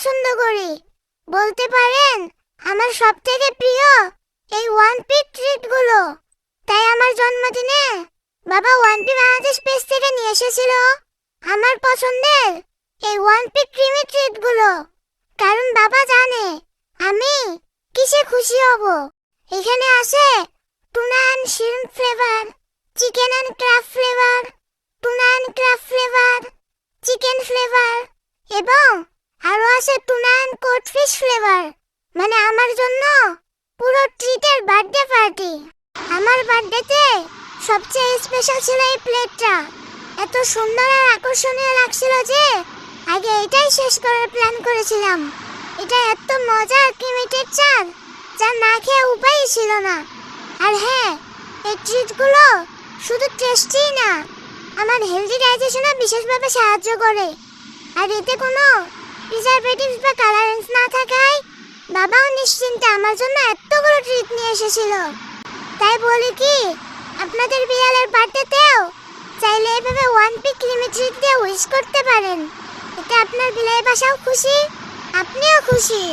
পছন্দ করি। বলতে পারেন আমার সবথেকে প্রিয় এই ওয়ান পিক ট্রিটগুলো। তাই আমার জন্মদিনে বাবা ওয়ান পি বাংলাদেশ পেজ থেকে নিয়ে এসেছিল আমার পছন্দের এই ওয়ান পিক ক্রিমি ট্রিটগুলো। কারণ বাবা জানে আমি কিসে খুশি হব। এখানে আছে tuna and shrimp flavour, chicken and crab flavour, tuna and crab flavour, chicken flavour এবং আরো আছে tuna and code fish flavour. মানে আমার জন্য পুরো ট্রিটের বার্থডে পার্টি। আমার বার্থডেতে সবচেয়ে স্পেশাল ছিল এই প্লেটটা। এত সুন্দর আর আকর্ষণীয় লাগছিল যে আগে এটাই শেষ করার প্ল্যান করেছিলাম। এটা এত মজার ক্রিমি টেক্সচার যা না খেয়ে উপায়ই ছিল না। আর হ্যাঁ, এই ট্রিটগুলো শুধু টেস্টিই না, আমার হেলদি ডাইজেশনে বিশেষভাবে সাহায্য করে। আর এতে কোনো প্রিজারভেটিভস বা কালারেন্স না থাকায় বাবাও নিশ্চিন্তে আমার জন্য এতগুলো ট্রিট নিয়ে এসেছিল। তাই বলি কি, আপনাদের বিড়ালের বার্থডেতেও চাইলে এভাবে ওয়ান পিক ক্রিমি ট্রিট দিয়ে উইশ করতে পারেন। এতে আপনার বিড়ালের বাসাও খুশি, আপনিও খুশি।